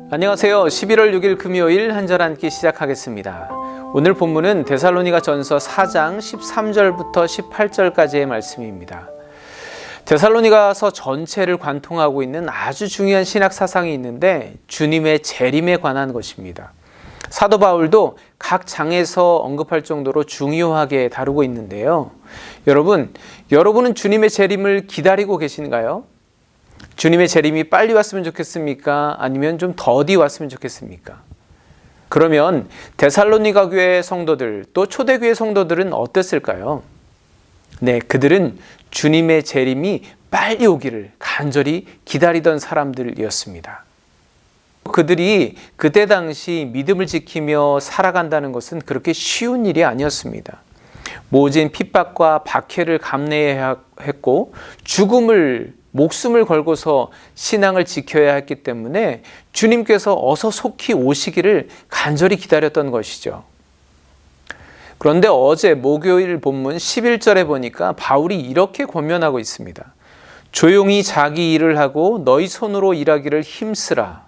안녕하세요. 11월 6일 금요일 한 절 앉기 시작하겠습니다. 오늘 본문은 데살로니가 전서 4장 13절부터 18절까지의 말씀입니다. 데살로니가서 전체를 관통하고 있는 아주 중요한 신학 사상이 있는데 주님의 재림에 관한 것입니다. 사도 바울도 각 장에서 언급할 정도로 중요하게 다루고 있는데요. 여러분은 주님의 재림을 기다리고 계신가요? 주님의 재림이 빨리 왔으면 좋겠습니까? 아니면 좀 더디 왔으면 좋겠습니까? 그러면 데살로니가 교회 성도들, 또 초대교회 성도들은 어땠을까요? 네, 그들은 주님의 재림이 빨리 오기를 간절히 기다리던 사람들이었습니다. 그들이 그때 당시 믿음을 지키며 살아간다는 것은 그렇게 쉬운 일이 아니었습니다. 모진 핍박과 박해를 감내해야 했고 목숨을 걸고서 신앙을 지켜야 했기 때문에 주님께서 어서 속히 오시기를 간절히 기다렸던 것이죠. 그런데 어제 목요일 본문 11절에 보니까 바울이 이렇게 권면하고 있습니다. 조용히 자기 일을 하고 너희 손으로 일하기를 힘쓰라.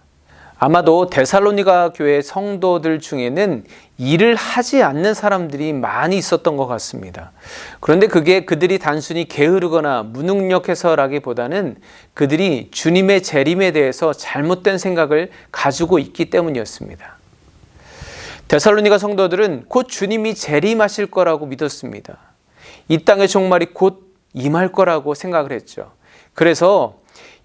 아마도 데살로니가 교회 성도들 중에는 일을 하지 않는 사람들이 많이 있었던 것 같습니다. 그런데 그게 그들이 단순히 게으르거나 무능력해서라기보다는 그들이 주님의 재림에 대해서 잘못된 생각을 가지고 있기 때문이었습니다. 데살로니가 성도들은 곧 주님이 재림하실 거라고 믿었습니다. 이 땅의 종말이 곧 임할 거라고 생각을 했죠. 그래서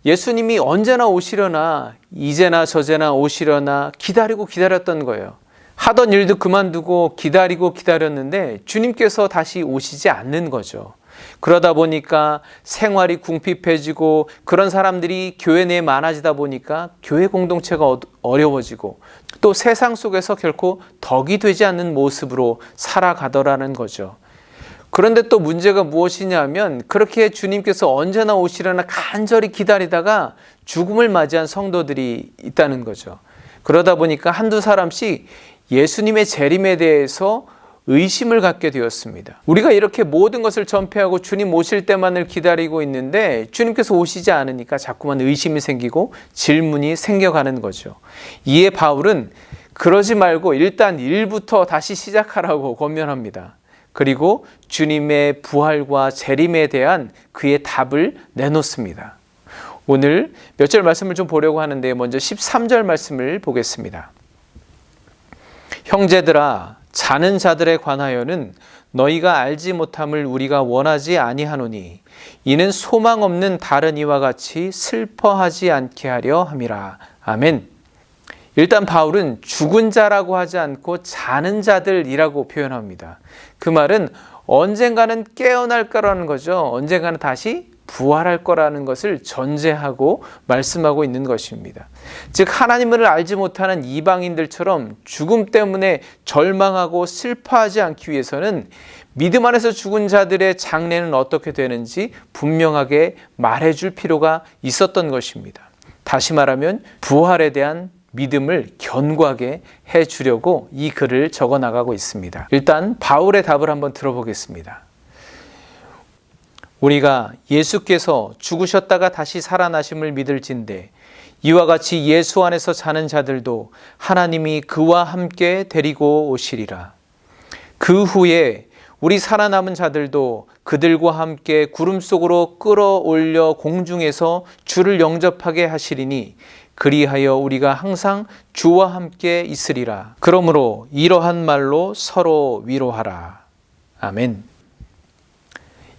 예수님이 언제나 오시려나 이제나 저제나 오시려나 기다렸던 거예요. 하던 일도 그만두고 기다렸는데 주님께서 다시 오시지 않는 거죠. 그러다 보니까 생활이 궁핍해지고 그런 사람들이 교회 내에 많아지다 보니까 교회 공동체가 어려워지고 또 세상 속에서 결코 덕이 되지 않는 모습으로 살아가더라는 거죠. 그런데 또 문제가 무엇이냐 하면 그렇게 주님께서 언제나 오시려나 간절히 기다리다가 죽음을 맞이한 성도들이 있다는 거죠. 그러다 보니까 한두 사람씩 예수님의 재림에 대해서 의심을 갖게 되었습니다. 우리가 이렇게 모든 것을 전폐하고 주님 오실 때만을 기다리고 있는데 주님께서 오시지 않으니까 자꾸만 의심이 생기고 질문이 생겨가는 거죠. 이에 바울은 그러지 말고 일단 일부터 다시 시작하라고 권면합니다. 그리고 주님의 부활과 재림에 대한 그의 답을 내놓습니다. 오늘 몇 절 말씀을 좀 보려고 하는데 먼저 13절 말씀을 보겠습니다. 형제들아, 자는 자들에 관하여는 너희가 알지 못함을 우리가 원하지 아니하노니 이는 소망 없는 다른 이와 같이 슬퍼하지 않게 하려 함이라. 아멘. 일단 바울은 죽은 자라고 하지 않고 자는 자들이라고 표현합니다. 그 말은 언젠가는 깨어날 거라는 거죠. 언젠가는 다시 부활할 거라는 것을 전제하고 말씀하고 있는 것입니다. 즉 하나님을 알지 못하는 이방인들처럼 죽음 때문에 절망하고 슬퍼하지 않기 위해서는 믿음 안에서 죽은 자들의 장래는 어떻게 되는지 분명하게 말해줄 필요가 있었던 것입니다. 다시 말하면 부활에 대한 믿음을 견고하게 해주려고 이 글을 적어 나가고 있습니다. 일단 바울의 답을 한번 들어보겠습니다. 우리가 예수께서 죽으셨다가 다시 살아나심을 믿을진대 이와 같이 예수 안에서 자는 자들도 하나님이 그와 함께 데리고 오시리라. 그 후에 우리 살아남은 자들도 그들과 함께 구름 속으로 끌어올려 공중에서 주를 영접하게 하시리니 그리하여 우리가 항상 주와 함께 있으리라. 그러므로 이러한 말로 서로 위로하라. 아멘.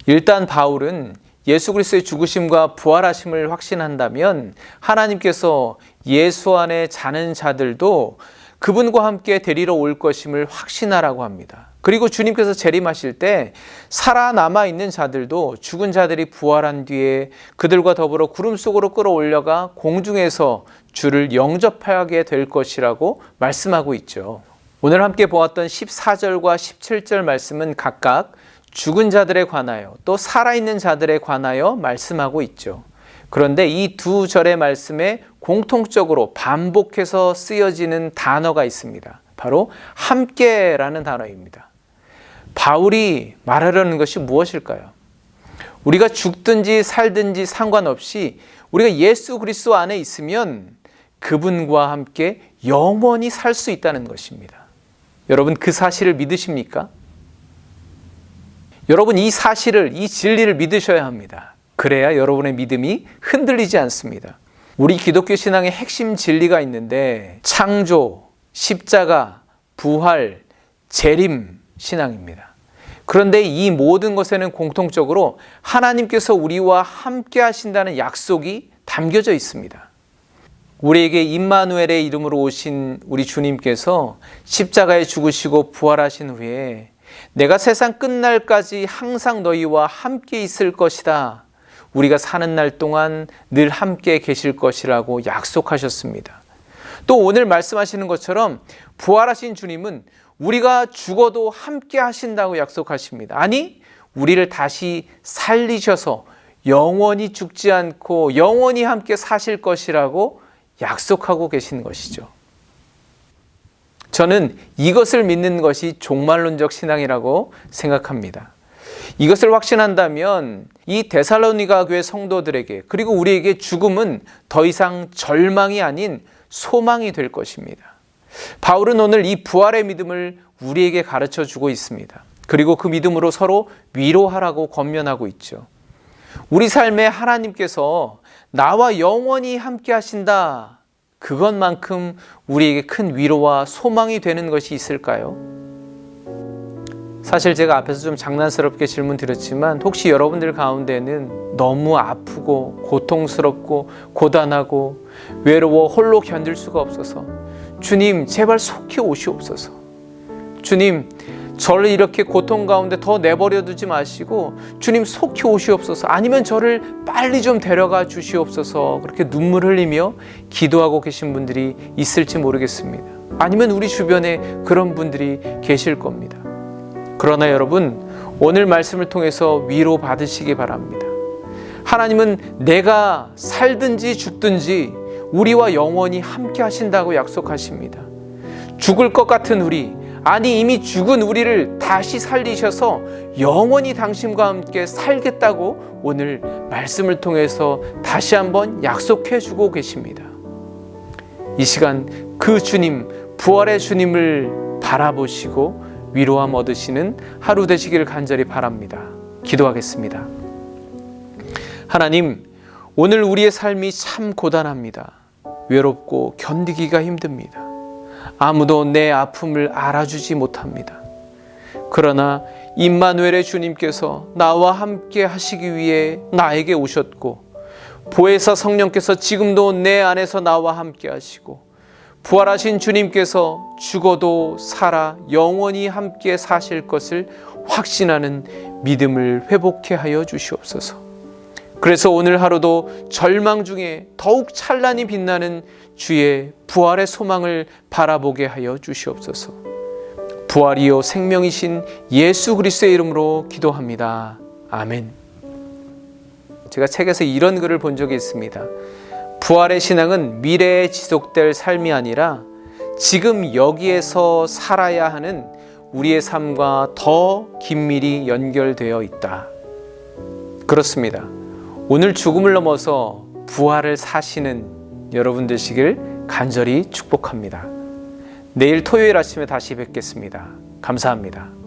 일단 바울은 예수 그리스도의 죽으심과 부활하심을 확신한다면 하나님께서 예수 안에 자는 자들도 그분과 함께 데리러 올 것임을 확신하라고 합니다. 그리고 주님께서 재림하실 때 살아남아 있는 자들도 죽은 자들이 부활한 뒤에 그들과 더불어 구름 속으로 끌어올려가 공중에서 주를 영접하게 될 것이라고 말씀하고 있죠. 오늘 함께 보았던 14절과 17절 말씀은 각각 죽은 자들에 관하여 또 살아있는 자들에 관하여 말씀하고 있죠. 그런데 이 두 절의 말씀에 공통적으로 반복해서 쓰여지는 단어가 있습니다. 바로 함께라는 단어입니다. 바울이 말하려는 것이 무엇일까요? 우리가 죽든지 살든지 상관없이 우리가 예수 그리스도 안에 있으면 그분과 함께 영원히 살 수 있다는 것입니다. 여러분, 그 사실을 믿으십니까? 여러분, 이 사실을, 이 진리를 믿으셔야 합니다. 그래야 여러분의 믿음이 흔들리지 않습니다. 우리 기독교 신앙의 핵심 진리가 있는데 창조, 십자가, 부활, 재림 신앙입니다. 그런데 이 모든 것에는 공통적으로 하나님께서 우리와 함께 하신다는 약속이 담겨져 있습니다. 우리에게 임마누엘의 이름으로 오신 우리 주님께서 십자가에 죽으시고 부활하신 후에 내가 세상 끝날까지 항상 너희와 함께 있을 것이다. 우리가 사는 날 동안 늘 함께 계실 것이라고 약속하셨습니다. 또 오늘 말씀하시는 것처럼 부활하신 주님은 우리가 죽어도 함께 하신다고 약속하십니다. 아니, 우리를 다시 살리셔서 영원히 죽지 않고 영원히 함께 사실 것이라고 약속하고 계신 것이죠. 저는 이것을 믿는 것이 종말론적 신앙이라고 생각합니다. 이것을 확신한다면 이 데살로니가 교회 성도들에게 그리고 우리에게 죽음은 더 이상 절망이 아닌 소망이 될 것입니다. 바울은 오늘 이 부활의 믿음을 우리에게 가르쳐 주고 있습니다. 그리고 그 믿음으로 서로 위로하라고 권면하고 있죠. 우리 삶에 하나님께서 나와 영원히 함께 하신다. 그것만큼 우리에게 큰 위로와 소망이 되는 것이 있을까요? 사실 제가 앞에서 좀 장난스럽게 질문 드렸지만 혹시 여러분들 가운데는 너무 아프고 고통스럽고 고단하고 외로워 홀로 견딜 수가 없어서 주님 제발 속히 오시옵소서. 주님 저를 이렇게 고통 가운데 더 내버려 두지 마시고 주님 속히 오시옵소서. 아니면 저를 빨리 좀 데려가 주시옵소서. 그렇게 눈물 흘리며 기도하고 계신 분들이 있을지 모르겠습니다. 아니면 우리 주변에 그런 분들이 계실 겁니다. 그러나 여러분, 오늘 말씀을 통해서 위로 받으시기 바랍니다. 하나님은 내가 살든지 죽든지 우리와 영원히 함께 하신다고 약속하십니다. 죽을 것 같은 우리, 아니 이미 죽은 우리를 다시 살리셔서 영원히 당신과 함께 살겠다고 오늘 말씀을 통해서 다시 한번 약속해 주고 계십니다. 이 시간 그 주님, 부활의 주님을 바라보시고 위로함 얻으시는 하루 되시기를 간절히 바랍니다. 기도하겠습니다. 하나님, 오늘 우리의 삶이 참 고단합니다. 외롭고 견디기가 힘듭니다. 아무도 내 아픔을 알아주지 못합니다. 그러나 임마누엘의 주님께서 나와 함께 하시기 위해 나에게 오셨고 보혜사 성령께서 지금도 내 안에서 나와 함께 하시고 부활하신 주님께서 죽어도 살아 영원히 함께 사실 것을 확신하는 믿음을 회복케 하여 주시옵소서. 그래서 오늘 하루도 절망 중에 더욱 찬란히 빛나는 주의 부활의 소망을 바라보게 하여 주시옵소서. 부활이요 생명이신 예수 그리스도의 이름으로 기도합니다. 아멘. 제가 책에서 이런 글을 본 적이 있습니다. 부활의 신앙은 미래에 지속될 삶이 아니라 지금 여기에서 살아야 하는 우리의 삶과 더 긴밀히 연결되어 있다. 그렇습니다. 오늘 죽음을 넘어서 부활을 사시는 여러분 되시길 간절히 축복합니다. 내일 토요일 아침에 다시 뵙겠습니다. 감사합니다.